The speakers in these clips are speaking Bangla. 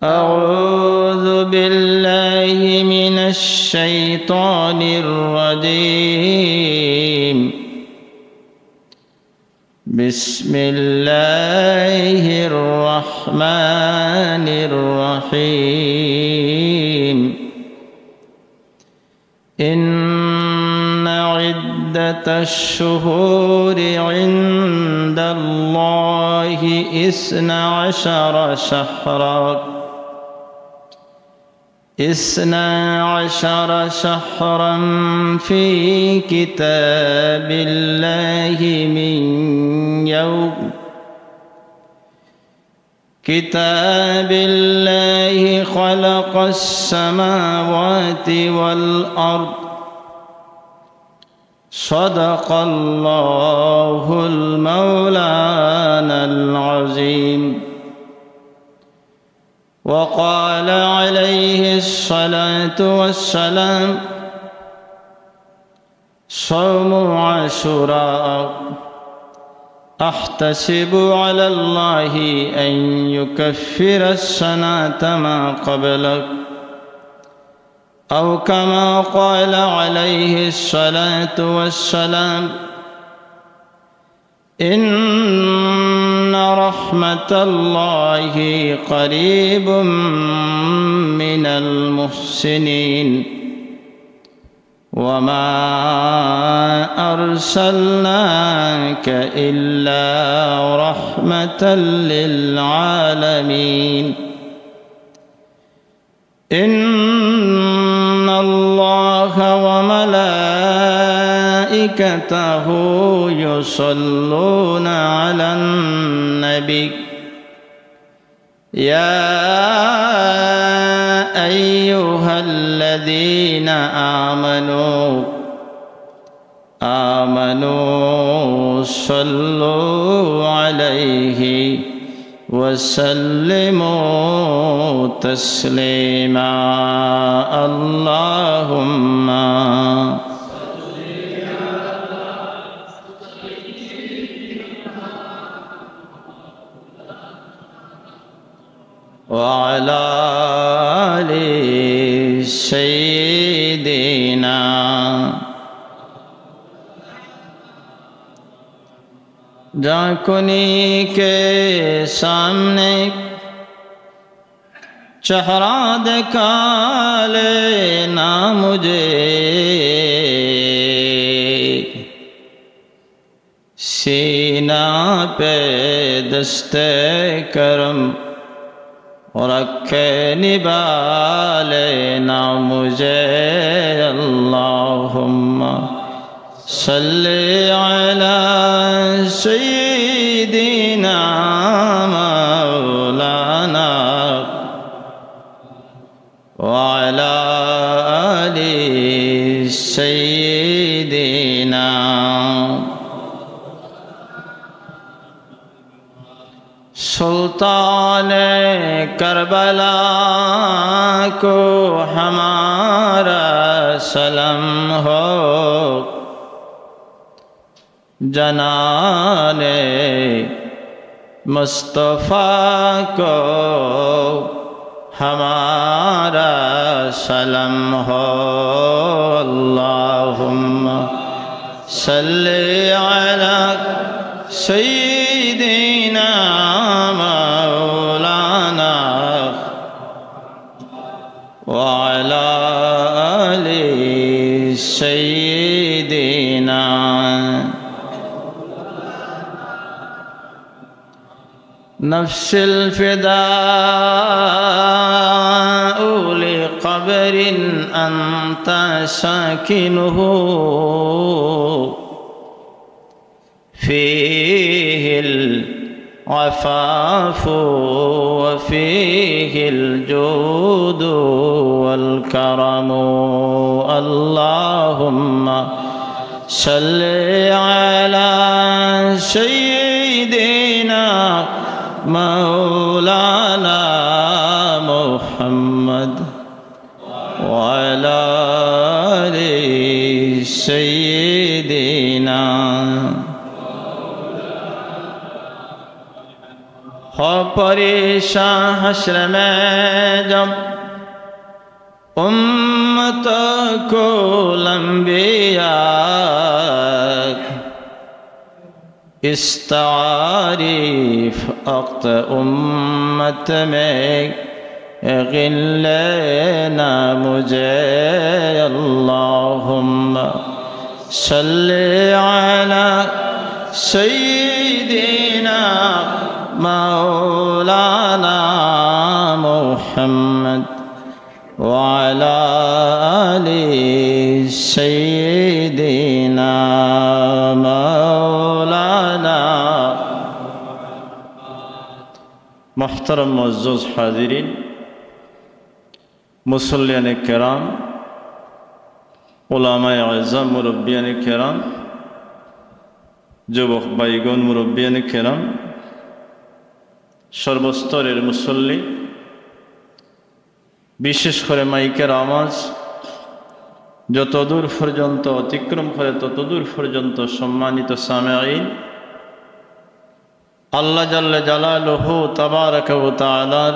أعوذ بالله من الشيطان الرجيم. بسم الله الرحمن الرحيم. إن عدة الشهور عند الله 12 شهرا في كتاب الله كتاب الله خلق السماوات والأرض. صدق الله المولانا العظيم. وقال عليه الصلاة والسلام: صوم عاشوراء أحتسب على الله أن يكفر السنة ما قبلك، أو كما قال عليه الصلاة والسلام: إن رحمة الله قريب من المحسنين، وما أرسلناك إلا رحمة للعالمين. إن الله وملائكته يصلون على النبي. يا أيها الذين آمنوا صلوا عليه وسلموا تسليما. اللهم وعلى آل سيدنا जाकुनी के सामने चेहरा दिखा लेना मुझे, सीना पे दस्ते करम रखे निभा लेना मुझे। अल्लाहुम्मा सल्ली अला सय्यिदिना मौलाना व अला आलि सय्यिदिना। सुल्तान करबला को हमारा सलाम हो, जनाने मुस्तफ़ा को हमारा सलाम हो। अल्लाहुम्मा सल्ली अला सय्यिदिना मौलाना व अला आलि सय्यिदिना। नफ्सिल फ़िदाउ लिक़ब्रिन अन्त साकिनुहु फ़ीहिल अफ़ाफ़ु व फ़ीहिल जूदु वल करमु। अल्लाहुम्मा सल्लि अला सय्यिदिना मौलाना मुहम्मद व अला आलि सय्यिदिना। हो परेशान हश्र में जब उम्मत को लंबिया इस तारीफ अक्त उम्मत में गिल्लेना मुझे अल्लाहुम्मा सल्ली अला सय्यिदिना मौलाना मुहम्मद व अला आलि सय्यिदिना मौलाना। मुहतरम मुअज़्ज़ज़ हाज़िरीन, मुसल्लियान किराम, उलामाए आज़म, मुरब्बियान किराम, যুবক ভাইগণ, মুরব্বিয়ান কেরাম, সর্বস্তরের মুসল্লি, বিশেষ করে মাইকের আওয়াজ যতদূর পর্যন্ত অতিক্রম করে ততদূর পর্যন্ত সম্মানিত সামিঈন, আল্লাহ জাল্লা জালালুহু তাবারাকা ওয়া তাআলার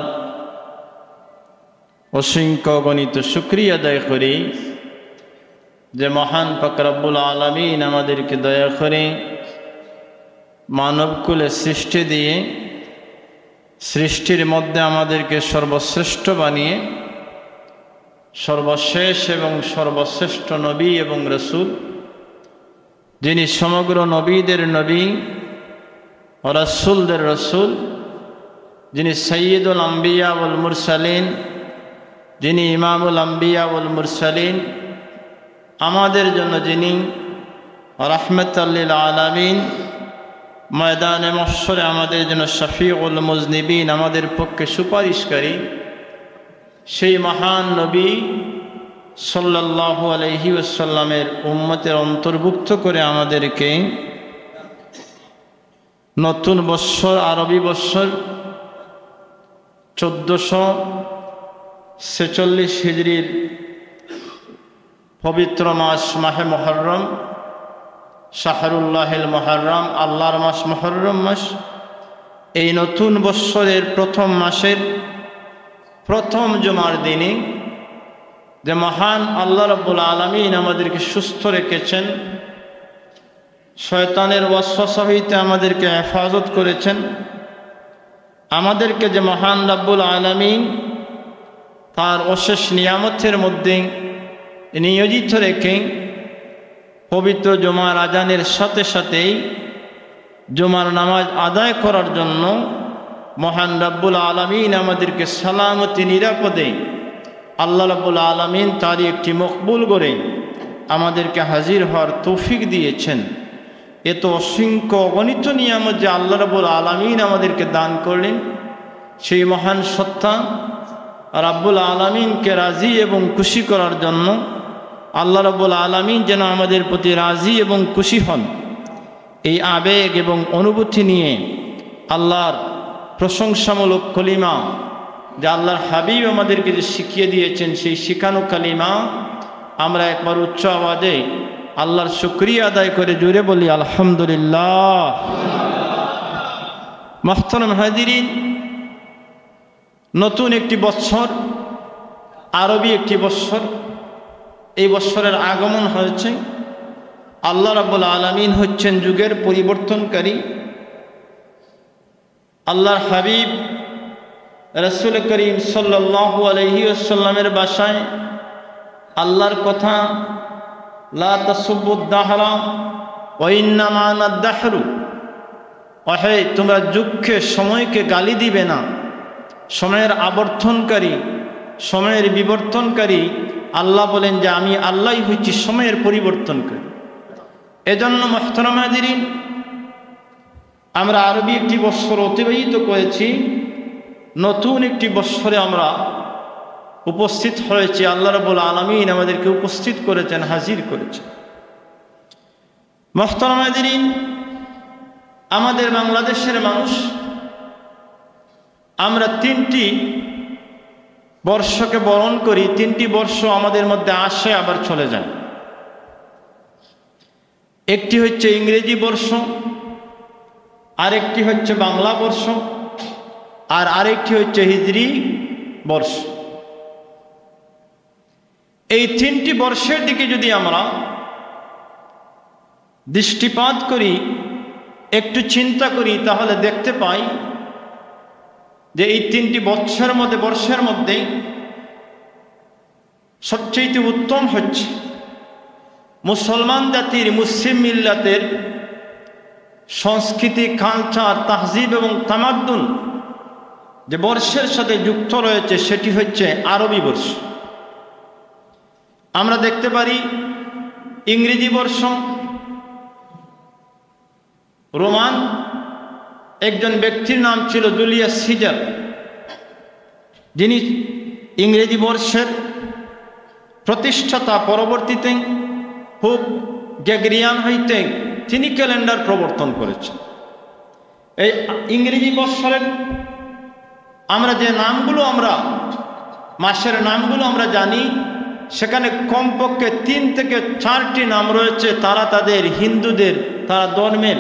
অসংখ্য গণিত শুকরিয়া আদায় করি যে মহান পাক রব্বুল আলামিন আমাদেরকে দয়া করে মানবকুলে সৃষ্টি দিয়ে সৃষ্টির মধ্যে আমাদেরকে সর্বশ্রেষ্ঠ বানিয়ে সর্বশেষ এবং সর্বশ্রেষ্ঠ নবী এবং রসুল, যিনি সমগ্র নবীদের নবী ও রাসূলদের রসুল, যিনি সাইয়্যিদুল আম্বিয়া ওয়াল মুরসালিন, যিনি ইমামুল আম্বিয়া ওয়াল মুরসালিন, আমাদের জন্য যিনি রাহমাতাল লিল আলামিন, ময়দানে মহশরে আমাদের জন্য শফিউল মুজনিবিন, আমাদের পক্ষে সুপারিশকারী, সেই মহান নবী সাল্লাল্লাহু আলাইহি ওয়াসাল্লামের উম্মতের অন্তর্ভুক্ত করে আমাদেরকে নতুন বৎসর, আরবি বৎসর 1446 হিজরির পবিত্র মাস মাহে মুহররম, শাহরুল্লাহিল মুহররম, আল্লাহর মাস মুহররম মাস, এই নতুন বৎসরের প্রথম মাসের প্রথম জুমার দিনে যে মহান আল্লাহ রাব্বুল আলামিন আমাদেরকে সুস্থ রেখেছেন, শয়তানের ওয়াসওয়াসা হইতে আমাদেরকে হেফাজত করেছেন, আমাদেরকে যে মহান রাব্বুল আলামিন তার অশেষ নিয়ামতের মধ্যে নিয়োজিত রেখে পবিত্র জুমার আজানের সাথে সাথেই জুমার নামাজ আদায় করার জন্য মহান রাব্বুল আলামিন আমাদেরকে সালামতি নিরাপদে আল্লাহ রাব্বুল আলামিন তারই একটি মকবুল করে আমাদেরকে হাজির হওয়ার তৌফিক দিয়েছেন। এত অসংখ্য অগণিত নিয়ামত যে আল্লাহ রাব্বুল আলামিন আমাদেরকে দান করলেন, সেই মহান সত্তা রাব্বুল আলামিনকে রাজি এবং খুশি করার জন্য আল্লাহ রাব্বুল আলামিন যেন আমাদের প্রতি রাজি এবং খুশি হন, এই আবেগ এবং অনুভূতি নিয়ে আল্লাহর প্রশংসামূলক কলিমা যে আল্লাহর হাবিব আমাদেরকে যে শিখিয়ে দিয়েছেন, সেই শিখানো কালিমা আমরা একবার উচ্চ আওয়াজে আল্লাহর শুকরিয়া আদায় করে জুড়ে বলি আলহামদুলিল্লাহ। মুহতারাম হাজিরিন, নতুন একটি বৎসর, আরবি একটি বৎসর, এই বৎসরের আগমন হয়েছে। আল্লাহ রাব্বুল আলামিন হচ্ছেন যুগের পরিবর্তনকারী। আল্লাহর হাবিব রাসূল করিম সাল্লাল্লাহু আলাইহি ওয়াসাল্লামের ভাষায় আল্লাহর কথা, লা তাসুব্বুদ দাহরা ওয়া ইন্নামা আনাদ দাহরু, অহে তোমরা যুগকে, সময়কে গালি দিবে না, সময়ের আবর্তনকারী, সময়ের বিবর্তনকারী আল্লাহ বলেন যে আমি আল্লাহই হচ্ছি সময়ের পরিবর্তনকারী। এজন্য মুহতারাম হাজিরিন, আমরা আরবি একটি বৎসর অতিবাহিত করেছি, নতুন একটি বৎসরে আমরা উপস্থিত হয়েছি। আল্লাহ রাব্বুল আলামিন আমাদেরকে উপস্থিত করেছেন, হাজির করেছেন। মুহতারাম হাজিরিন, আমাদের বাংলাদেশের মানুষ আমরা 3টি বর্ষকে বরণ করি, 3টি বর্ষ আমাদের মধ্যে আসে আবার চলে যায়। একটি হচ্ছে ইংরেজি বর্ষ, আরেকটি হচ্ছে বাংলা বর্ষ, আর আরেকটি হচ্ছে হিজরি বর্ষ। এই তিনটি বর্ষের দিকে যদি আমরা দৃষ্টিপাত করি, একটু চিন্তা করি, তাহলে দেখতে পাই যে এই তিনটি বর্ষের মধ্যে সবচেয়ে উত্তম হচ্ছে মুসলমান জাতির, মুসলিম মিল্লাতের সংস্কৃতি, কালচার, তাহজিব এবং তামাদ্দুন যে বর্ষের সাথে যুক্ত রয়েছে সেটি হচ্ছে আরবি বর্ষ। আমরা দেখতে পারি ইংরেজি বর্ষ, রোমান একজন ব্যক্তির নাম ছিল জুলিয়াস সিজার, যিনি ইংরেজি বর্ষের প্রতিষ্ঠাতা। পরবর্তীতে পোপ গ্রেগরিয়ান হইতে তিনি ক্যালেন্ডার প্রবর্তন করেছেন। এই ইংরেজি বৎসরের আমরা যে নামগুলো, মাসের নামগুলো আমরা জানি, সেখানে কমপক্ষে 3 থেকে 4টি নাম রয়েছে। তারা তাদের হিন্দুদের, তারা ধর্মের,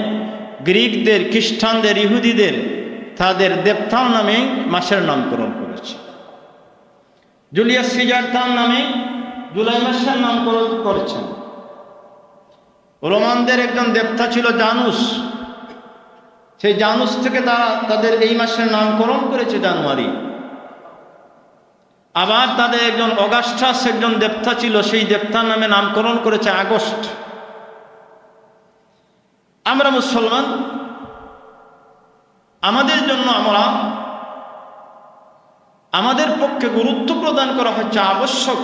গ্রিকদের, খ্রিস্টানদের, ইহুদিদের তাদের দেবতার নামে মাসের নামকরণ করেছে। জুলিয়াস সিজার তার নামে জুলাই মাসের নামকরণ করেছেন। রোমানদের একজন দেবতা ছিল জানুস, সেই জানুস থেকে তারা তাদের এই মাসের নামকরণ করেছে জানুয়ারি। আবার তাদের একজন অগাস্টাস একজন দেবতা ছিল, সেই দেবতার নামে নামকরণ করেছে আগস্ট। আমরা মুসলমান, আমাদের জন্য আমাদের পক্ষে গুরুত্ব প্রদান করা হচ্ছে আবশ্যক,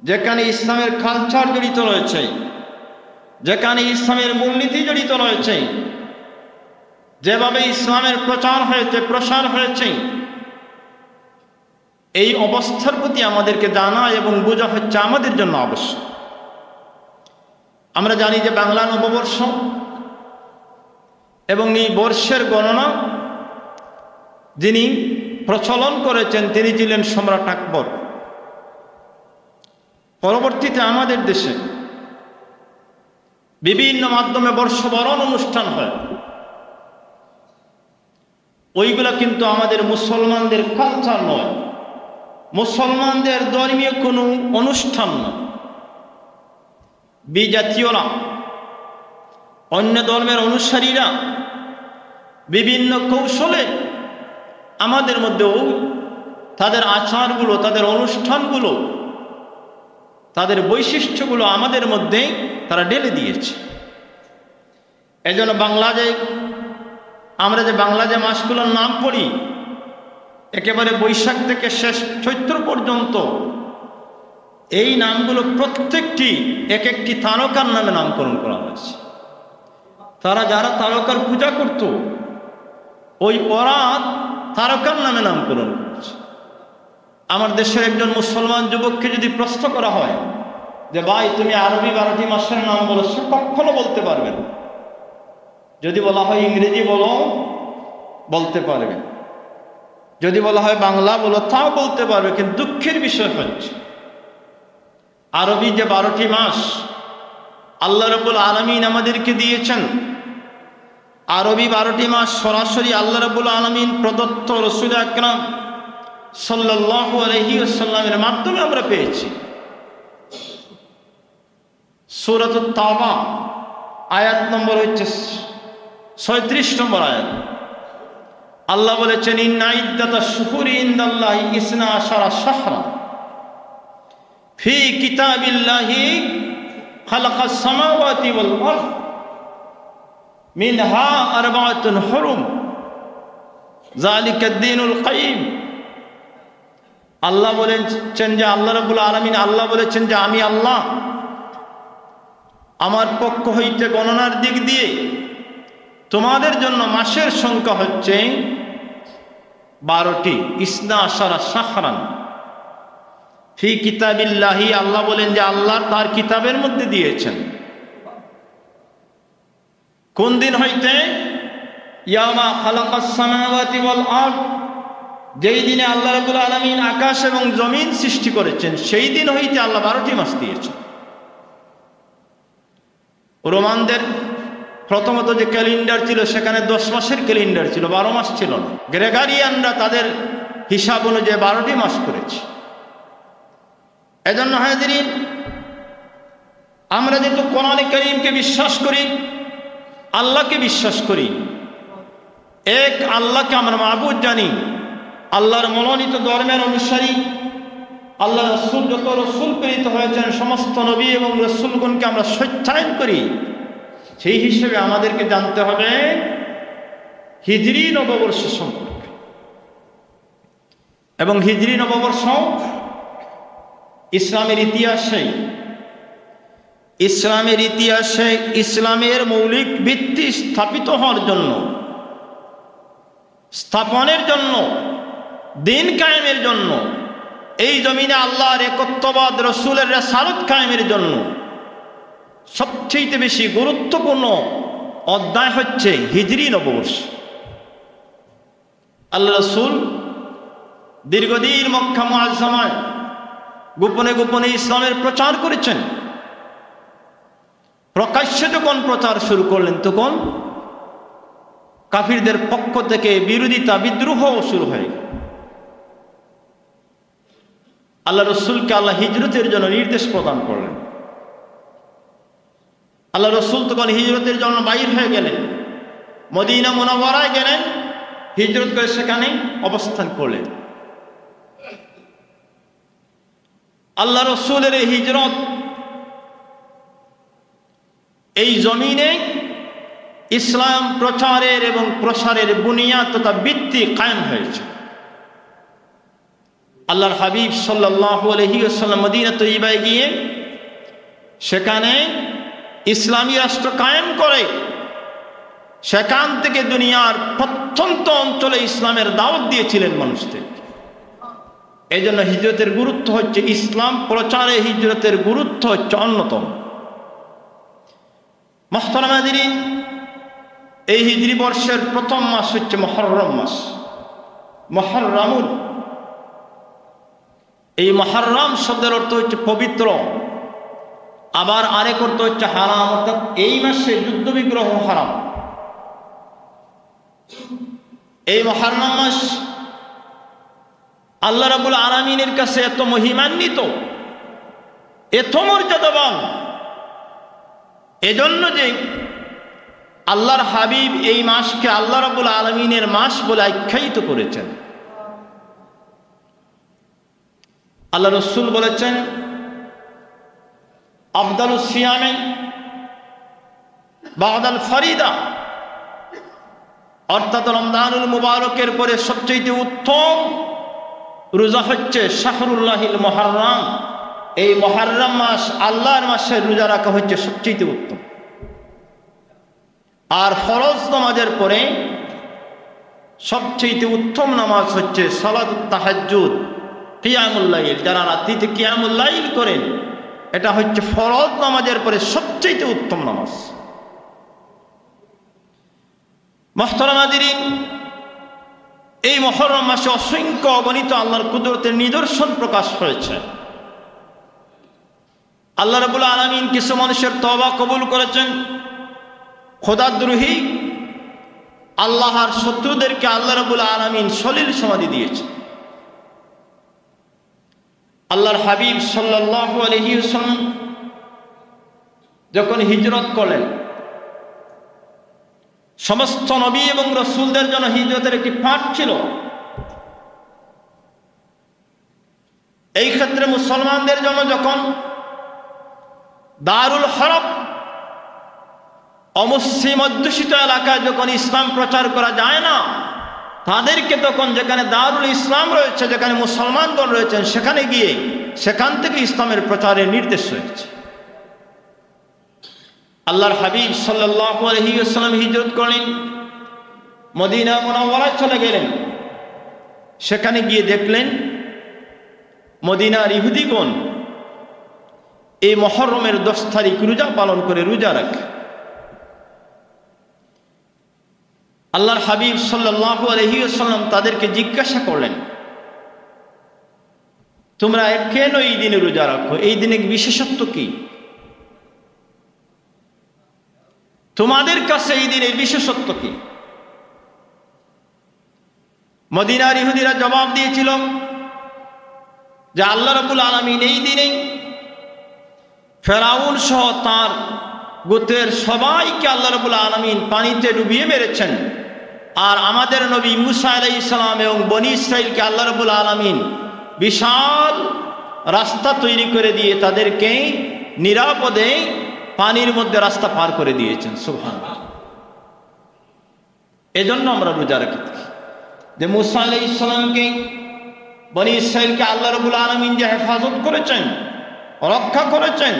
যেখানে ইসলামের কালচার জড়িত রয়েছে, যেখানে ইসলামের মূলনীতি জড়িত রয়েছে, যেভাবে ইসলামের প্রচার হয়েছে, প্রসার হয়েছে, এই অবস্থার প্রতি আমাদেরকে জানা এবং বোঝা হচ্ছে আমাদের জন্য আবশ্যক। আমরা জানি যে বাংলা নববর্ষ এবং এই বর্ষের গণনা যিনি প্রচলন করেছেন তিনি ছিলেন সম্রাট আকবর। পরবর্তীতে আমাদের দেশে বিভিন্ন মাধ্যমে বর্ষবরণ অনুষ্ঠান হয়, ওইগুলা কিন্তু আমাদের মুসলমানদের কালচার নয়, মুসলমানদের ধর্মীয় কোনো অনুষ্ঠান নয়। বিজাতীয়রা, অন্য ধর্মের অনুসারীরা বিভিন্ন কৌশলে আমাদের মধ্যেও তাদের আচারগুলো, তাদের অনুষ্ঠানগুলো, তাদের বৈশিষ্ট্যগুলো আমাদের মধ্যে তারা ঢেলে দিয়েছে। এজন্য আমরা যে বাংলা যে মাসগুলোর নাম পড়ি, একেবারে বৈশাখ থেকে শেষ চৈত্র পর্যন্ত, এই নামগুলো প্রত্যেকটি এক একটি তারকার নামে নামকরণ করা হয়েছে। যারা তারকার পূজা করত, ওরা তারকার নামে নামকরণ করেছে। আমার দেশের একজন মুসলমান যুবককে যদি প্রশ্ন করা হয় যে ভাই তুমি আরবি 12টি মাসের নাম বলো, সে কখনো বলতে পারবে না। যদি বলা হয় ইংরেজি বলো, বলতে পারবে। যদি বলা হয় বাংলা বলো, তাও বলতে পারবে। কিন্তু দুঃখের বিষয় হচ্ছে আরবি যে 12টি মাস আল্লাহ রাব্বুল আলামিন আমাদেরকে দিয়েছেন, আরবি 12টি মাস সরাসরি আল্লাহ রাব্বুল আলামিন প্রদত্ত রাসূল আকরাম সাল্লাল্লাহু আলাইহি ওয়াসাল্লামের মাধ্যমে আমরা পেয়েছি। সূরাতুত তাওবা আয়াত নম্বর হচ্ছে 36 নম্বর আয়াত। আল্লাহ বলেছেন ইন্না ইদ্দাতাশ শুহুরি ইনদাল্লাহি 12 শাহরা ফি কিতাবিল্লাহি খালাকাস সামাওয়াতি ওয়াল আরদ মিনহা আরবাআতুন হুরুম যালিকাদ দীনুল কাইয়্যিম। আল্লাহ বলেছেন যে আল্লাহ রাব্বুল আলামিন আল্লাহ বলেছেন যে আমি আল্লাহ আমার পক্ষ হইতে গণনার দিক দিয়ে তোমাদের জন্য মাসের সংখ্যা হচ্ছে 12টি। 12 শাহরান ফি কিতাবিল্লাহি, আল্লাহ বলেন যে আল্লাহ তার কিতাবের মধ্যে দিয়েছেন। কোন দিন হইতে? ইয়ামা খালাকাস সামাওয়াতি ওয়াল আরদ, যেই দিনে আল্লাহ রাব্বুল আলামিন আকাশ এবং জমিন সৃষ্টি করেছেন, সেই দিন হইতে আল্লাহ 12টি মাস দিয়েছেন। রোমানদের প্রথমত যে ক্যালেন্ডার ছিল সেখানে 10 মাসের ক্যালেন্ডার ছিল, 12 মাস ছিল না। গ্রেগারিয়ানরা তাদের হিসাব অনুযায়ী 12টি মাস করেছে। এজন্য হাজিরিন, আমরা যেহেতু কোরআনে কারীমকে বিশ্বাস করি, আল্লাহকে বিশ্বাস করি, এক আল্লাহকে আমরা মাবুদ জানি, আল্লাহর মনোনীত ধর্মের অনুসারী, আল্লাহ রসুল যত রসুল প্রেরিত হয়েছেন সমস্ত নবী এবং রসুলগণকে আমরা সত্যায়ন করি, সেই হিসেবে আমাদেরকে জানতে হবে হিজরি নববর্ষ সম্পর্কে। এবং হিজরি নববর্ষ ইসলামের ইতিহাসে ইসলামের মৌলিক ভিত্তি স্থাপিত হওয়ার জন্য, স্থাপনের জন্য, দিন কায়েমের জন্য, এই জমিনে আল্লাহর একত্ববাদ, রসুলের রিসালাত কায়েমের জন্য সবচেয়ে বেশি গুরুত্বপূর্ণ অধ্যায় হচ্ছে হিজরি নববর্ষ। আল্লাহ রসুল দীর্ঘদিন মক্কা মুআজ্জামায় গোপনে গোপনে ইসলামের প্রচার করেছেন। প্রকাশ্যে যখন প্রচার শুরু করলেন তখন কাফিরদের পক্ষ থেকে বিরোধিতা, বিদ্রোহ শুরু হয়ে গেল। আল্লাহ রসুলকে আল্লাহ হিজরতের জন্য নির্দেশ প্রদান করলেন। আল্লাহ রসুল তখন হিজরতের জন্য বাইর হয়ে গেলেন, মদিনা মুনাওয়ারায় গেলেন, হিজরত করে সেখানে অবস্থান করলেন। আল্লাহ রসুলের এই হিজরত এই জমিনে ইসলাম প্রচারের এবং প্রসারের বুনিয়াদ তথা ভিত্তি কায়েম হয়েছে। আল্লাহর হাবিব সাল্লাল্লাহু আলাইহি ওয়াসাল্লাম মদিনা তৈয়বায় গিয়ে সেখানে ইসলামী রাষ্ট্র কায়েম করে সেখান থেকে দুনিয়ার প্রত্যন্ত অঞ্চলে ইসলামের দাওয়াত দিয়েছিলেন মানুষদের। এই জন্য হিজরতের গুরুত্ব হচ্ছে, ইসলাম প্রচারে হিজরতের গুরুত্ব হচ্ছে অন্যতম। মুহতারাম হাজিরিন, এই হিজরি বর্ষের প্রথম মাস হচ্ছে মুহররম মাস, মুহররমুন। এই মুহররম শব্দের অর্থ হচ্ছে পবিত্র, আবার আরেক অর্থ হচ্ছে হারাম, অর্থাৎ এই মাসে যুদ্ধ বিগ্রহ হারাম। এই মুহররম মাস আল্লাহ রাব্বুল আলামিনের কাছে এত মহিমান্বিত, এত মর্যাদাবান, এজন্য যে আল্লাহর হাবিব এই মাসকে আল্লাহ রাব্বুল আলামিনের মাস বলে আখ্যায়িত করেছেন। আল্লাহ রসুল বলেছেন, আফদালুস সিয়ামে বাদাল ফরিদা, অর্থাৎ রমজানুল মুবারকের পরে সবচেয়ে উত্তম রোজা হচ্ছে শাহরুল্লাহিল মুহররম। এই মুহররম মাস, আল্লাহর মাসে রোজা রাখা হচ্ছে সবচেয়ে উত্তম। আর ফরজ নামাজের পরে সবচেয়ে উত্তম নামাজ হচ্ছে সালাতুত তাহাজ্জুদ, কিয়ামুল লাইল। যারা রাত্রিতে কিয়ামুল লাইল করেন, এটা হচ্ছে ফরজ নামাজের পরে সবচেয়ে উত্তম নামাজ। মুহতারাম হাজিরিন, এই মুহররম মাসে অসংখ্য অগণিত আল্লাহর কুদরতের নিদর্শন প্রকাশ হয়েছে। আল্লাহ রাব্বুল আলামিন কিছু মানুষের তওবা কবুল করেছেন, খোদাদ্রোহী আল্লাহর শত্রুদেরকে আল্লাহ রাব্বুল আলামিন সলিল সমাধি দিয়েছে। আল্লাহর হাবিব সাল্লাল্লাহু আলাইহি ওয়াসাল্লাম যখন হিজরত করলেন, সমস্ত নবী এবং রসুলদের জন্য হিজরতের একটি পাঠ ছিল। এই ক্ষেত্রে মুসলমানদের জন্য যখন দারুল হরব, অমুসলিম অধ্যুষিত এলাকায় যখন ইসলাম প্রচার করা যায় না, তাদেরকে তখন যেখানে দারুল ইসলাম রয়েছে, যেখানে মুসলমানগণ রয়েছেন, সেখানে গিয়ে সেখান থেকে ইসলামের প্রচারের নির্দেশ রয়েছে। আল্লাহর হাবিব সাল্লাল্লাহু আলাইহি ওয়াসাল্লাম হিজরত করলেন, মদিনা মুনাওয়ারায় চলে গেলেন। সেখানে গিয়ে দেখলেন মদিনার ইহুদিগণ এই মুহররমের 10 তারিখ রোজা পালন করে, রোজা রাখে। আল্লাহর হাবিব সাল্লাল্লাহু আলাইহি ওয়াসাল্লাম তাদেরকে জিজ্ঞাসা করলেন, তোমরা কেন এই দিনে রোজা রাখো? এই দিনে বিশেষত্ব কি? তোমাদের কাছে এই দিনের বিশেষত্ব কি? মদিনার ইহুদিরা জবাব দিয়েছিল যে আল্লাহ রাব্বুল আলামিন এই দিনে ফেরাউন সহ তার গোত্রের সবাইকে আল্লাহ রাব্বুল আলামিন পানিতে ডুবিয়ে মেরেছেন, আর আমাদের নবী মুসা আলাইহিস সালাম এবং বনী ইসরাইলকে আল্লাহ রাব্বুল আলামিন বিশাল রাস্তা তৈরি করে দিয়ে তাদেরকে নিরাপদে পানির মধ্যে রাস্তা পার করে দিয়েছেন। সুবহানাল্লাহ। এজন্য আমরা রোজা রাখি যে মুসা আলাইহিস সালামকে বনী ইসরাইলকে আল্লাহ রাব্বুল আলামিন যে হেফাজত করেছেন, রক্ষা করেছেন,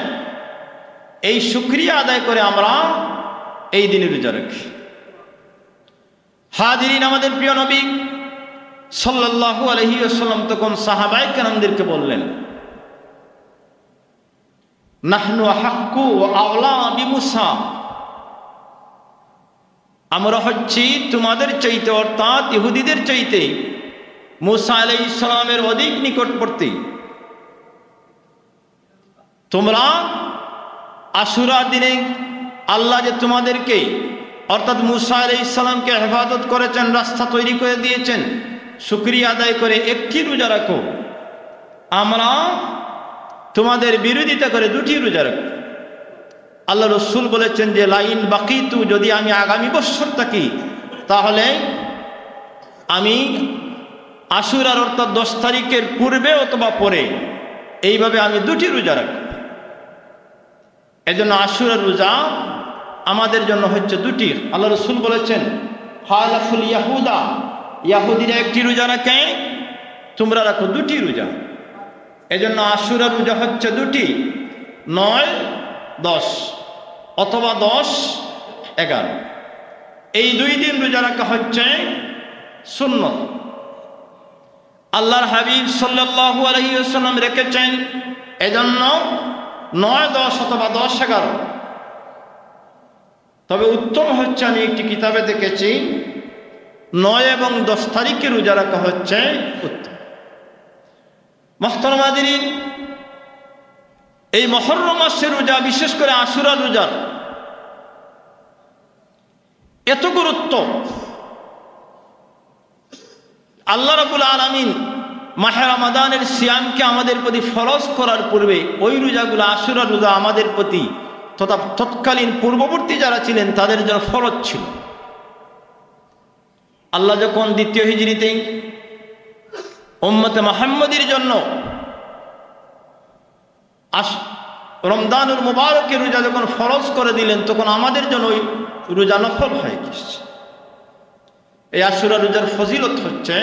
এই শুকরিয়া আদায় করে আমরা এই দিনে রোজা রাখি। হাজিরিন, আমাদের প্রিয় নবী সাল্লাল্লাহু আলাইহি ওয়াসাল্লাম তখন সাহাবায়ে কেরামদেরকে বললেন, নাহনু আহাক্কু ওয়া আওলা বিমুসা, আমরা হচ্ছি তোমাদের চাইতে অর্থাৎ ইহুদিদের চাইতে মুসা আলাইহিস সালামের অধিক নিকটবর্তী। তোমরা আশুরার দিনে আল্লাহ যে তোমাদেরকে অর্থাৎ মুসা আলাইহিস সালামকে হেফাজত করেছেন, রাস্তা তৈরি করে দিয়েছেন, শুকরিয়া আদায় করে একটি রোজা রাখো। আমরা তোমাদের বিরোধিতা করে দুটি রোজা রাখো। আল্লাহ রসুল বলেছেন যে লাইন বাকিতু, যদি আমি আগামী বছর থাকি তাহলে আমি আশুরার অর্থাৎ 10 তারিখের পূর্বে অথবা পরে এইভাবে আমি দুটি রোজা রাখব। এজন্য আশুরার রোজা আমাদের জন্য হচ্ছে দুটি। আল্লাহ রসুল বলেছেন হালাফুল ইয়াহুদা, ইয়াহুদিরা একটি রোজা রাখে, তোমরা রাখো দুটি রোজা। এজন্য আশুরার রোজা হচ্ছে দুটি, 9, 10 অথবা 10, 11। এই 2 দিন রোজা রাখা হচ্ছে সুন্নত। আল্লাহর হাবিব সাল্লাল্লাহু আলাইহি ওয়াসাল্লাম রেখেছেন, এজন্য 9, 10 অথবা 10, 11। তবে উত্তম হচ্ছে, আমি একটি কিতাবে দেখেছি 9 এবং 10 তারিখে রোজা রাখা হচ্ছে উত্তম। মুহতারাম হাজিরিন, এই মুহররম মাসের রোজা, বিশেষ করে আশুরা রোজার এত গুরুত্ব, আল্লাহ রাব্বুল আলামিন মাহে রমাদানের সিয়ামকে আমাদের প্রতি ফরজ করার পূর্বে ওই রোজাগুলো, আশুরা রোজা আমাদের প্রতি তথা তৎকালীন পূর্ববর্তী যারা ছিলেন তাদের জন্য ফরজ ছিল। আল্লাহ যখন 2য় হিজরিতে উম্মতে মুহাম্মদীর জন্য রমজানুল মুবারকের রোজা যখন ফরজ করে দিলেন, তখন আমাদের জন্য ওই রোজা নফল হয়ে গেছে। এই আশুরা রোজার ফজিলত হচ্ছে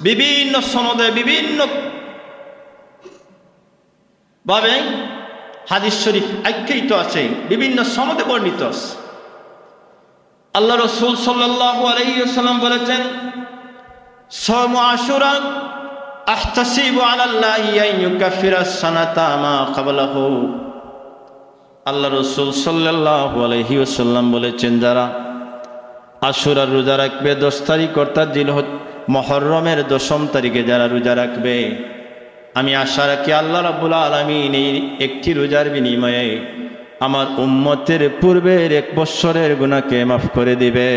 বিভিন্ন সনদে বিভিন্ন ভাবে হাদিস শরীফ আখ্যায়িত আছে, বিভিন্ন সনদে বর্ণিত আছে। আল্লাহ রাসূল সাল্লাল্লাহু আলাইহি ওয়াসাল্লাম বলেছেন, সাওমু আশুরা আহতাসিবু আলাল্লাহি আন ইউকাফিরা সানাতা মা ক্বাবলাহু। আল্লাহ রাসূল সাল্লাল্লাহু আলাইহি ওয়াসাল্লাম বলেছেন, যারা আশুরার রোজা রাখবে 10 তারিখ অর্থাৎ মুহররমের 10ম তারিখে যারা রোজা রাখবে, আমি আশা রাখি আল্লাহ রাব্বুল আলামিন এই একটি রোজার বিনিময়ে আমার উম্মতের পূর্বের 1 বছরের গুনাহকে মাফ করে দিবে।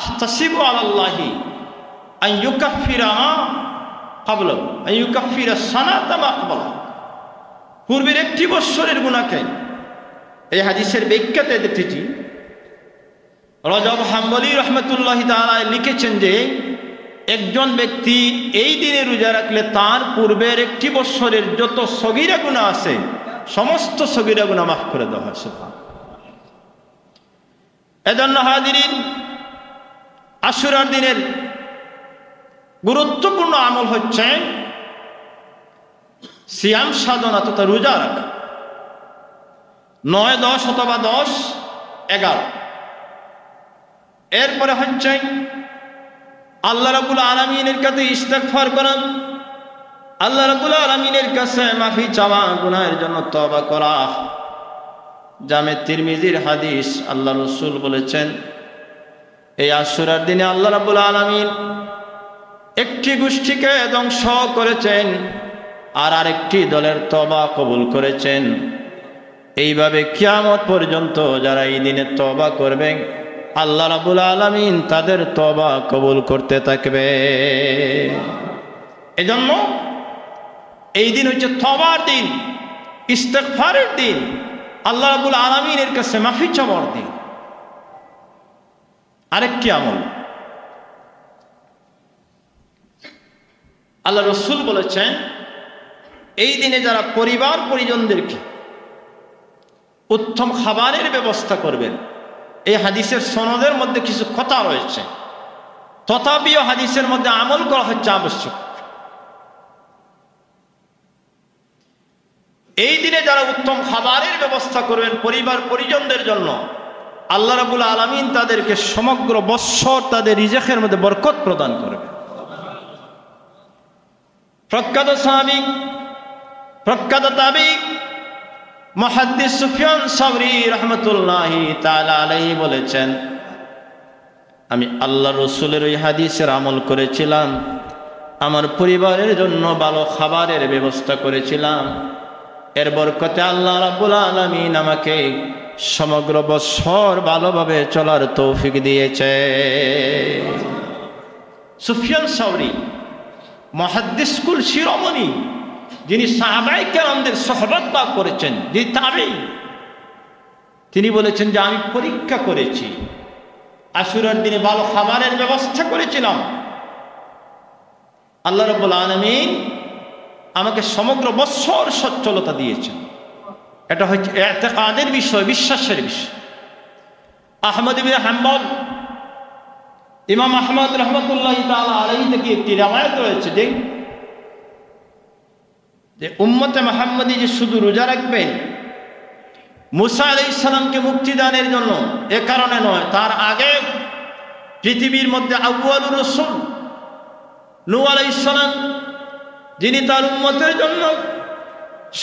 আহতাসিবু আলাল্লাহি আন ইউকাফিরা মা ক্বাবলাহু, আন ইউকাফিরা সানাতা মা ক্বাবলাহু, পূর্বের 1 বছরের গুনাহকে। এই হাদিসের ব্যাখ্যাতে দেখেছি রজব হাম্বলি রহমতুল্লাহি তাআলা লিখেছেন যে একজন ব্যক্তি এই দিনে রোজা রাখলে তার পূর্বের 1 বছরের যত সগীরা গুনাহ আছে সমস্ত সগীরা গুনাহ মাফ করে দেওয়া হয়। সুবহানাল্লাহ। এজন্য হাজিরিন, আশুরার দিনের গুরুত্বপূর্ণ আমল হচ্ছে সিয়াম সাধনা তথা রোজা রাখা। 9, 10 অথবা 10, 11। এরপরে হচ্ছে আল্লাহ রাব্বুল আলামিনের কাছে ইস্তিগফার করা, আল্লাহ রাব্বুল আলামিনের কাছে মাফি চাওয়া, গুনাহের জন্য তওবা করা। জামে তিরমিজির হাদিস, আল্লাহ রাসূল বলেছেন, এই আশুরার দিনে আল্লাহ রাব্বুল আলামিন একটি গোষ্ঠীকে ধ্বংস করেছেন আর আরেকটি দলের তওবা কবুল করেছেন। এইভাবে কিয়ামত পর্যন্ত যারা এই দিনে তওবা করবে আল্লাহ রাব্বুল আলামিন তাদের তওবা কবুল করতে থাকবে। এজন্য এই দিন হচ্ছে তওবার দিন, ইস্তেগফারের দিন, আল্লাহ রাব্বুল আলামিনের কাছে মাফি চাওয়ার দিন। আরেকটি আমল আল্লাহ রসুল বলেছেন, এই দিনে যারা পরিবার পরিজনদেরকে উত্তম খাবারের ব্যবস্থা করবেন। এই হাদিসের সনদের মধ্যে কিছু কথা রয়েছে, তথাপিও হাদিসের মধ্যে আমল করা হচ্ছে আবশ্যক। এই দিনে যারা উত্তম খাবারের ব্যবস্থা করবেন পরিবার পরিজনদের জন্য, আল্লাহ রাব্বুল আলামিন তাদেরকে সমগ্র বৎসর তাদের রিজেকের মধ্যে বরকত প্রদান করবে। প্রখ্যাত সাহাবী, প্রখ্যাত তাবিঈ মুহাদ্দিস সুফিয়ান সাওরী রাহমাতুল্লাহি তাআলা আলাইহি বলেছেন, আমি আল্লাহ রসুলের ওই হাদিসের আমল করেছিলাম, আমার পরিবারের জন্য ভালো খাবারের ব্যবস্থা করেছিলাম, এর বরকতে আল্লাহ রাব্বুল আলামিন আমাকে সমগ্র বছর ভালোভাবে চলার তৌফিক দিয়েছে। সুফিয়ান সাওরী মুহাদ্দিস কুল শিরোমণি, যিনি সাহাবায়ে কেরামদের সুহবত লাভ করেছেন, যিনি তাবেঈ, তিনি বলেছেন যে আমি পরীক্ষা করেছি, আশুরার দিনে ভালো খাবারের ব্যবস্থা করেছিলাম, আল্লাহ রাব্বুল আলামিন আমাকে সমগ্র বছর সচ্ছলতা দিয়েছেন। এটা হচ্ছে ইতিকাদের বিষয়, বিশ্বাসের বিষয়। আহমদ ইবনে হাম্বল, ইমাম আহমদ রাহমাতুল্লাহি তাআলা আলাইহি থেকে একটি riwayat রয়েছে যে উম্মতে মুহাম্মদী যে শুধু রোজা রাখবেন মুসা আলাইহিস সালামকে মুক্তি দানের জন্য, এ কারণে নয়, তার আগে পৃথিবীর মধ্যে আউয়ালুর রাসূল নূহ আলাইহিস সালাম, যিনি তার উম্মতের জন্য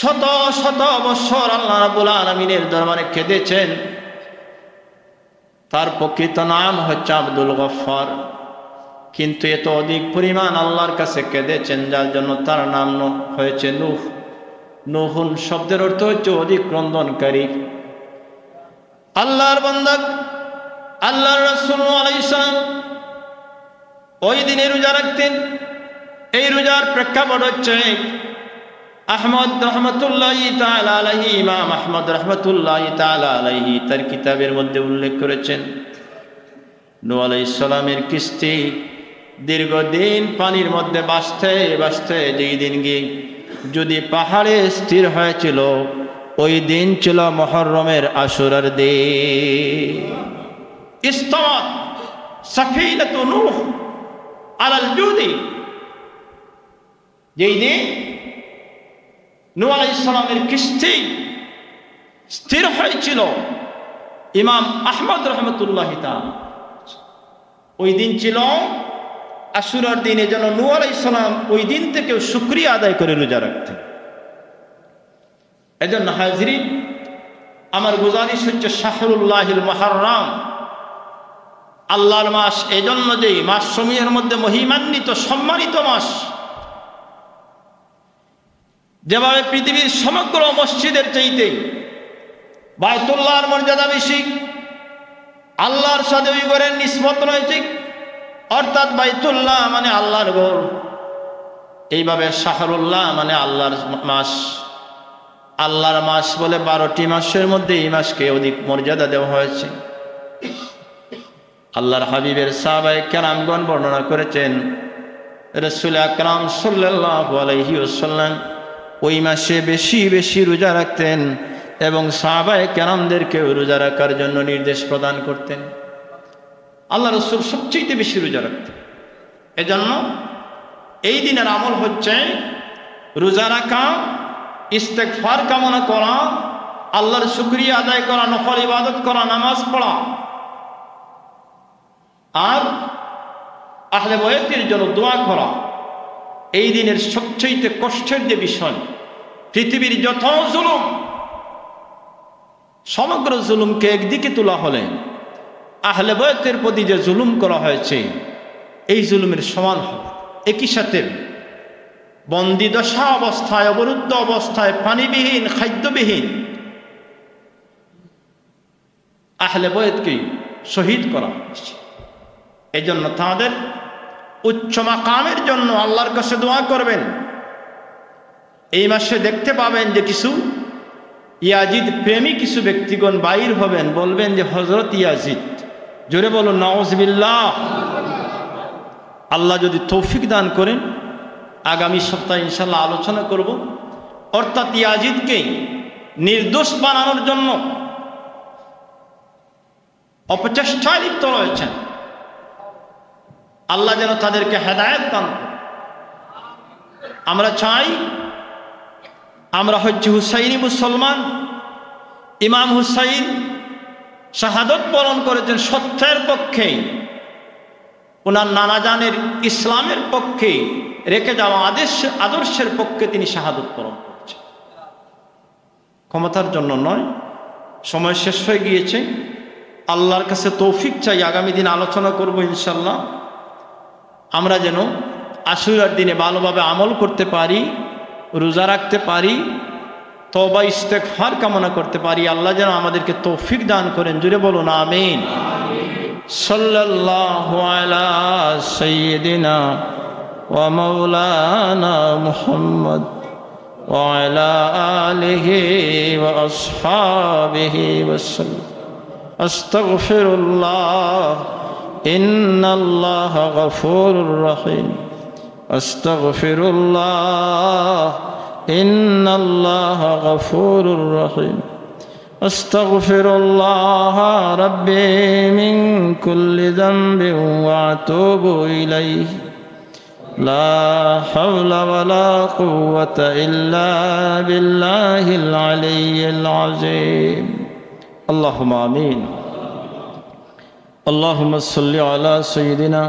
শত শত বছর আল্লাহ রাব্বুল আলামিনের দরবারে কেঁদেছেন, তার প্রকৃত নাম হচ্ছে আব্দুল গফফার, কিন্তু এত অধিক পরিমাণ আল্লাহর কাছে কেঁদেছেন যার জন্য তার নাম হয়েছে নূহ। নূহুন শব্দের অর্থ হচ্ছে অধিক ক্রন্দনকারী। আল্লাহর বান্দা আল্লাহর রাসূল আলাইহিস সালাম ওই দিনে রোজা রাখতেন। এই রোজার প্রেক্ষাপট হচ্ছে আহমদ রহমতুল্লাহি তাআলা আলাইহি, ইমাম আহমদ রহমতুল্লাহি তাআলা আলাইহি তার কিতাবের মধ্যে উল্লেখ করেছেন, নূহ আলাইহিস সালামের কিস্তি দীর্ঘদিন পানির মধ্যে ভাসতে ভাসতে যেই দিন গিয়ে যদি পাহাড়ে স্থির হয়েছিল, ওই দিন ছিল মুহররমের আশুরার দিন। ইস্তাওয়াত সাফিনাতু নূহ আলাল জুদি, যেই দিন নূহ আলাইহিস সালামের কিস্তি স্থির হয়েছিল, ইমাম আহমদ রহমতুল্লাহি তাআলা, ওই দিন ছিল আশুরার দিন। এজন্য নূহ আলাইহিস সালাম ওই দিন থেকেও শুকরিয়া আদায় করে রোজা রাখতেন। এজন্য হাজিরিন, আমার গুজারিশ হচ্ছে শাহরুল্লাহিল মুহররম, আল্লাহর মাস, এজন্য যে মাস সমূহের মধ্যে মহিমান্বিত সম্মানিত মাস। যেভাবে পৃথিবীর সমগ্র মসজিদের চাইতে বায়তুল্লাহর মর্যাদা বেশি, আল্লাহর সাথে ওই ঘরের নিসবত রয়েছে, অর্থাৎ বাইতুল্লাহ মানে আল্লাহর ঘর। এইভাবে শাহরুল্লাহ মানে আল্লাহর মাস। আল্লাহর মাস বলে 12টি মাসের মধ্যে এই মাসকে অধিক মর্যাদা দেওয়া হয়েছে। আল্লাহর হাবিবের সাহাবায়ে কেরামগণ বর্ণনা করেছেন, রাসূল আকরাম সাল্লাল্লাহু আলাইহি ওয়াসাল্লাম ওই মাসে বেশি বেশি রোজা রাখতেন এবং সাহাবায়ে কেরামদেরকে রোজা রাখার জন্য নির্দেশ প্রদান করতেন। আল্লাহ রাসূল সবচেয়ে বেশি রোজা রাখতেন। এজন্য এই দিনের আমল হচ্ছে রোজা রাখা, ইস্তেগফার কামনা করা, আল্লাহর শুকরিয়া আদায় করা, নফল ইবাদত করা, নামাজ পড়া, আর আহলে বায়তের জন্য দোয়া করা। এই দিনের সবচেয়ে কষ্টের যে বিষয়, পৃথিবীর যত জুলুম, সমগ্র জুলুমকে একদিকে তোলা হলে আহলে বায়তের প্রতি যে জুলুম করা হয়েছে, এই জুলুমের সমান হবে। একই সাথে বন্দি দশা অবস্থায়, অবরুদ্ধ অবস্থায়, পানিবিহীন, খাদ্যবিহীন আহলে বাইতকে শহীদ করা হয়েছে। এই জন্য তাদের উচ্চ মাকামের জন্য আল্লাহর কাছে দোয়া করবেন। এই মাসে দেখতে পাবেন যে কিছু ইয়াজিদ প্রেমী কিছু ব্যক্তিগণ বাইর হবেন, বলবেন যে হযরত ইয়াজিদ, জোরে বলুন নাউযুবিল্লাহ। আল্লাহ যদি তৌফিক দান করেন আগামী সপ্তাহে ইনশাআল্লাহ আলোচনা করব। অর্থাৎ ইয়াজিদকে নির্দোষ বানানোর জন্য অপচেষ্টায় লিপ্ত রয়েছেন। আল্লাহ যেন তাদেরকে হেদায়েত দান করেন। আমরা চাই, আমরা হচ্ছে হুসাইনি মুসলমান। ইমাম হুসাইন শাহাদত বরণ করেছেন সত্যের পক্ষে, ওনার নানাজানের ইসলামের পক্ষে রেখে যাওয়া আদর্শের পক্ষে তিনি শাহাদত বরণ করেছেন, ক্ষমতার জন্য নয়। সময় শেষ হয়ে গিয়েছে, আল্লাহর কাছে তৌফিক চাই। আগামী দিন আলোচনা করব ইনশাল্লাহ। আমরা যেন আশুরার দিনে ভালোভাবে আমল করতে পারি, রোজা রাখতে পারি, তওবা ইস্তেগফার কামনা করতে পারি। আল্লাহ যেন আমাদেরকে তৌফিক দান করেন, জুড়ে বলুন আমিন। সাল্লাল্লাহু আলা সাইয়্যিদিনা ওয়া মাওলানা মুহাম্মদ ওয়া আলা আলিহি ওয়া আসহাবিহি ওয়াসাল্লাম। আস্তাগফিরুল্লাহ ইন্নাল্লাহা গফুরুর রহিম। আস্তাগফিরুল্লাহ ইন্নাল্লাহা গফুরুর রহিম। আস্তাগফিরুল্লাহ রাব্বি মিন কুল্লি যামবিন ওয়া আতুবু ইলাইহি। লা হাওলা ওয়ালা কুওয়াতা ইল্লা বিল্লাহিল আলিয়্যিল আযীম। আল্লাহুম্মা আমিন। اللهم صل على سيدنا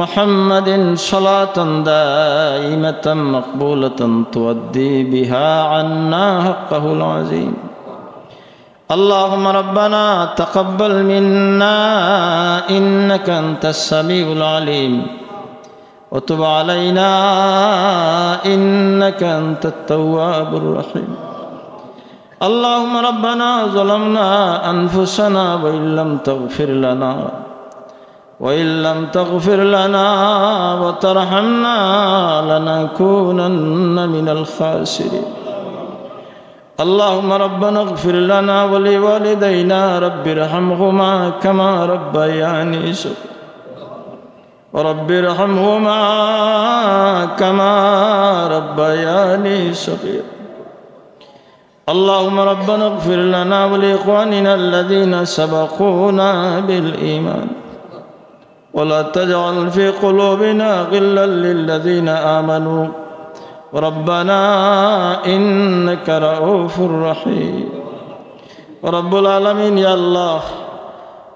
محمد صلاة دائمة مقبولة تؤدي بها عنا حقه العظيم. اللهم ربنا تقبل منا إنك أنت السميع العليم وتب علينا إنك أنت التواب الرحيم. اللهم ربنا ظلمنا أنفسنا وإن لم تغفر لنا وترحمنا لنكونن من الخاسرين. اللهم ربنا اغفر لنا ولوالدينا رب ارحمهما كما ربياني صغيرا ورب ارحمهما كما ربياني صغيرا. اللهم ربنا اغفر لنا ولإخواننا الذين سبقونا بالإيمان ولا تجعل في قلوبنا غلا للذين آمنوا ربنا إنك رؤوف رحيم. رب العالمين يا الله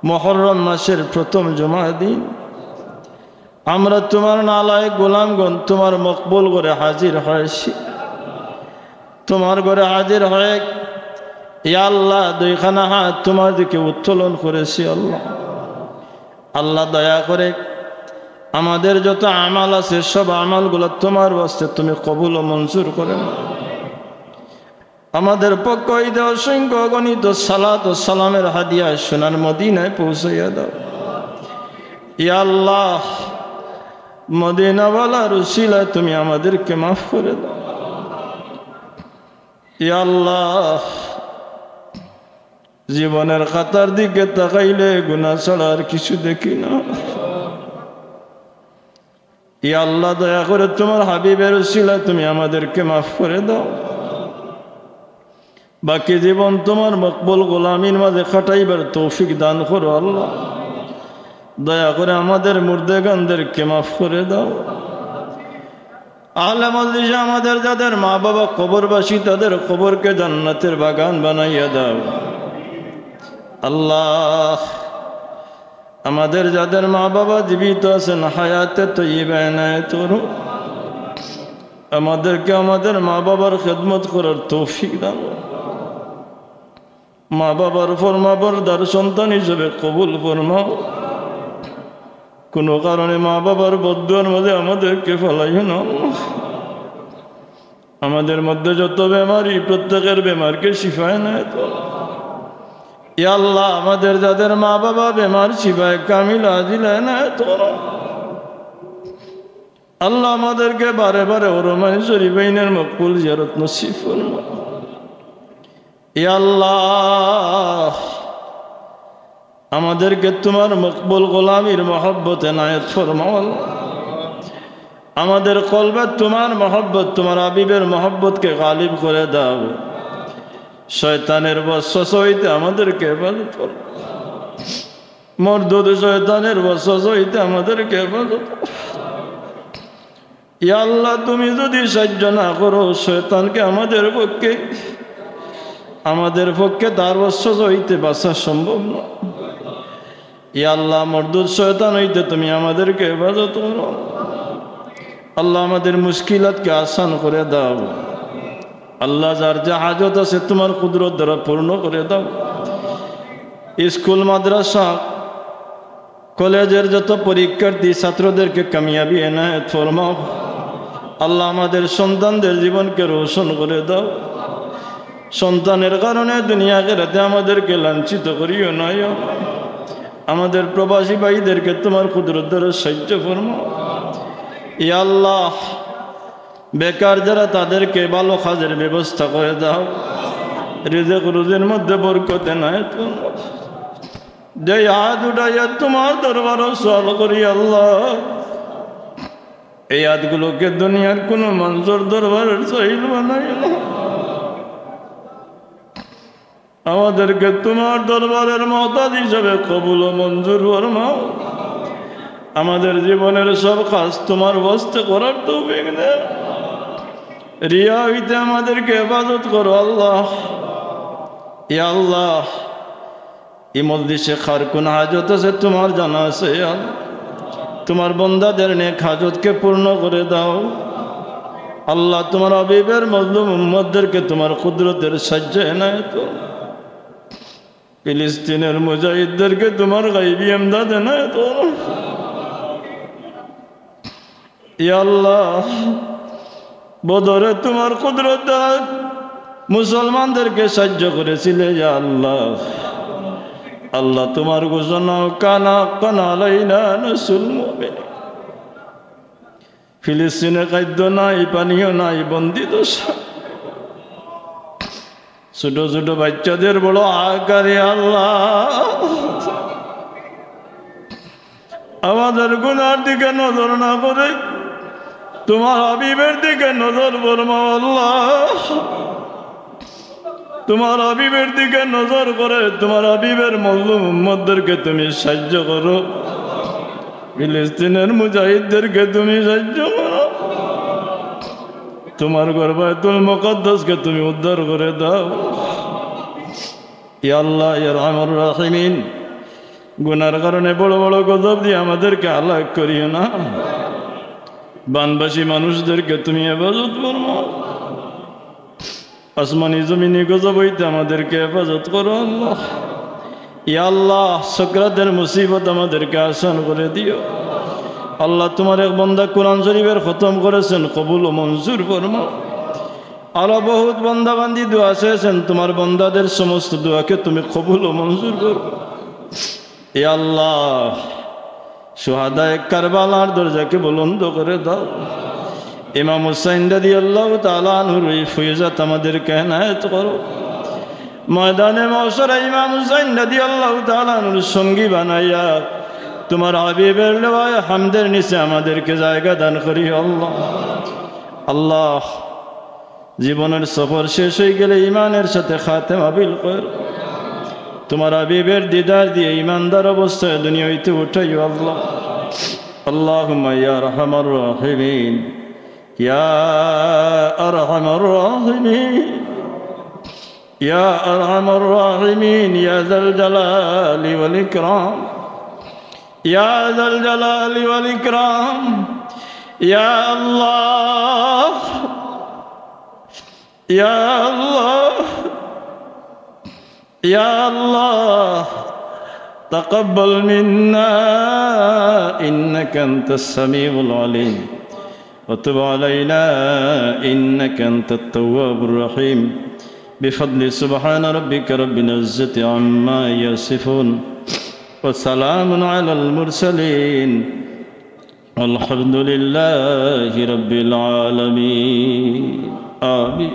মুহররম মাসের প্রথম জুমার দিন আমরা তোমার নালায় গোলামগণ তোমার মকবুল করে হাজির হয়েছি। তোমার ঘরে হাজির হয়ে ইয়া আল্লাহ দুইখানা হাত তোমার দিকে উত্তোলন করেছি। আল্লাহ আল্লাহ দয়া করে আমাদের যত আমাল আছে সব আমালগুলো তোমার বাস্তে তুমি কবুল ও মঞ্জুর করে নাও। আমাদের পক্ষ হইতে অসংখ্য অগণিত সালাত ও সালামের হাদিয়া সোনার মদিনায় পৌঁছাইয়া দাও। ইয়া আল্লাহ মদিনাওয়ালার উসিলায় তুমি আমাদেরকে মাফ করে দাও। ইয়া আল্লাহ জীবনের খাতার দিকে তাকাইলে গুনাহ ছাড়া আর কিছু দেখি না। ইয়া আল্লাহ দয়া করে তোমার হাবিবের উসিলায় তুমি আমাদেরকে মাফ করে দাও। বাকি জীবন তোমার মকবুল গোলামির মাঝে কাটাইবার তৌফিক দান করো। আল্লাহ দয়া করে আমাদের মুর্দেগানদেরকে মাফ করে দাও। আহলে মজলিসে আমাদের যাদের মা বাবা কবরবাসী তাদের কবরকে জান্নাতের বাগান বানাইয়া দাও। আল্লাহ আমাদের যাদের মা বাবা জীবিত আছেন হায়াতে তয়্যিবা এনায়েত করো। আমাদেরকে আমাদের মা বাবার খেদমত করার তৌফিক দাও। মা বাবার ফরমাবরদার সন্তান হিসেবে কবুল ফরমাও। কোনো কারণে মা বাবার বদদুয়ার মধ্যে আমাদেরকে ফেলাইও না। আমাদের মধ্যে যত বেমারি প্রত্যেকের বেমারকে শিফা এনায়েত করো। ইয়া আল্লাহ আমাদের যাদের মা বাবা বেমার শিফায়ে কামিল আজিল এনায়েত করো। আল্লাহ আমাদেরকে বারে বারে ওরমাই শরীফাইনের মকবুল জিয়ারত নসিব ফরমা। ইয়া আল্লাহ আমাদেরকে তোমার মকবুল গোলামির মহব্বত এনায়েত ফরমাও। আমাদের কলবে তোমার মহব্বত, তোমার হাবিবের মহব্বতকে গালিব করে দাও। শয়তানের ওয়াসওয়াসা হইতে আমাদেরকে হেফাজত করো। মরদুদ শয়তানের ওয়াসওয়াসা হইতে আমাদেরকে হেফাজত করো। ইয়া আল্লাহ তুমি যদি সাহায্য না করো শয়তানকে আমাদের পক্ষে তার ওয়াসওয়াসা হইতে বাঁচা সম্ভব না। ইয়া আল্লাহ মরদুদ শয়তান হইতে তুমি আমাদেরকে হেফাজত করো। আল্লাহ আমাদের মুশকিলাতকে আসান করে দাও। আল্লাহ যার যা হাজত আছে তোমার কুদরত দ্বারা পূর্ণ করে দাও। স্কুল মাদ্রাসা কলেজের যত পরীক্ষার্থী ছাত্রদেরকে কামিয়াবি এনায়েত ফরমাও। আল্লাহ আমাদের সন্তানদের জীবনকে রোশন করে দাও। সন্তানের কারণে দুনিয়া আখিরাতে আমাদেরকে লাঞ্ছিত করিও না। আমাদের প্রবাসী ভাইদেরকে তোমার কুদরত দ্বারা সাহায্য ফরমাও। ইয়া আল্লাহ বেকার যারা তাদেরকে ভালো কাজের ব্যবস্থা করে দাও। রিজিক রুজির মধ্যে বরকত এনায়েত ফরমাও। যে হাত উঠাইয়া তোমার দরবারে সওয়াল করি আল্লাহ এই হাতগুলোকে দুনিয়ার কোনো মানুষের দরবারের চাইল বানাইও না। আমাদেরকে তোমার দরবারের মহতাজ হিসাবে কবুল ও মঞ্জুর ফরমাও। আমাদের জীবনের সব কাজ তোমার ওয়াস্তে করার তৌফিক দাও। রিয়া হইতে আমাদেরকে হেফাজত করো আল্লাহ। ইয়া আল্লাহ এই মজলিসে কার কোন হাজত আছে তোমার জানা আছে। তোমার বান্দাদের নেক হাজতকে পূর্ণ করে দাও। আল্লাহ তোমার হাবিবের মজলুম উম্মতদেরকে তোমার কুদরতের সাহায্য এনায়েত করো। ফিলিস্তিনের মুজাহিদদেরকে তোমার গায়বী ইমদাদ এনায়েত করো। ইয়া আল্লাহ বদরে তোমার কুদরত দ্বারা মুসলমানদেরকে সাহায্য করেছিলে। ইয়া আল্লাহ আল্লাহ তোমার ঘোষণা কানা কানা আলাইনা নাসুল মুমিন। ফিলিস্তিনে খাদ্য নাই, পানীয় নাই, বন্দী দশা। ছোট ছোট বাচ্চাদের বড় আকারে আল্লাহ আমাদের গুনার দিকে নজর না করে তোমার হাবিবের দিকে নজর ফরমাও আল্লাহ। তোমার হাবিবের দিকে নজর করে তোমার হাবিবের মজলুম উম্মতদেরকে তুমি সাহায্য করো। ফিলিস্তিনের মুজাহিদদেরকে তুমি সাহায্য করো। তোমার ঘর বাইতুল মুকদ্দাসকে তুমি উদ্ধার করে দাও। ইয়া আল্লাহ ইয়া আরহামুর রাহিমিন গুনার কারণে বড় বড় গজব দিয়ে আমাদেরকে হালাক করিও না। বানবাসী মানুষদেরকে তুমি হেফাজত ফরমাও। আসমানি জমিনি গজব হইতে আমাদেরকে হেফাজত করো আল্লাহ। ইয়া আল্লাহ সাকরাতের মুসিবত আমাদেরকে আসান করে দিও। আল্লাহ তোমার এক বান্দা কোরআন শরীফের খতম করেছেন, কবুল ও মঞ্জুর ফরমাও। আরো বহুত বান্দা বান্দি দোয়া চেয়েছেন, তোমার বান্দাদের সমস্ত দোয়াকে তুমি কবুল ও মঞ্জুর করো। ইয়া আল্লাহ শুহাদায়ে কারবালার দরজাকে বুলন্দ করে দাও। ইমাম হুসাইন রাদিয়াল্লাহু তাআলা আনহুর ফয়জাত আমাদেরকে এনায়েত করো। ময়দানে মাশারে ইমাম হুসাইন রাদিয়াল্লাহু তাআলা আনহুর সঙ্গী বানাইয়া তোমার হাবিবের লিওয়ায়ে হামদের নিচে আমাদেরকে জায়গা দান করি আল্লাহ। আল্লাহ জীবনের সফর শেষ হয়ে গেলে ইমানের সাথে খাতেমা বিল কর। তোমার হাবিবের দিদার দিয়ে ইমানদার অবস্থায় দুনিয়া হইতে উঠাইও আল্লাহ। আল্লাহুম্মা ইয়া আরহামার রাহিমিন ইয়া আরহামার রাহিমিন ইয়া আরহামার রাহিমিন ইয়া যাল জালালি ওয়াল ইকরাম ইয়া যাল জালালি ওয়াল ইকরাম। ইয়া আল্লাহ ইয়া আল্লাহ ইয়া আল্লাহ তাকাব্বাল মিন্না ইন্নাকা আনতাস সামিউল আলিম ওয়া তুব আলাইনা ইন্নাকা আনতাত তাওয়াবুর রহিম بفضل سبحان ربك رب العزة عما يصفون وسلام على المرسلين والحمد لله رب العالمين آمين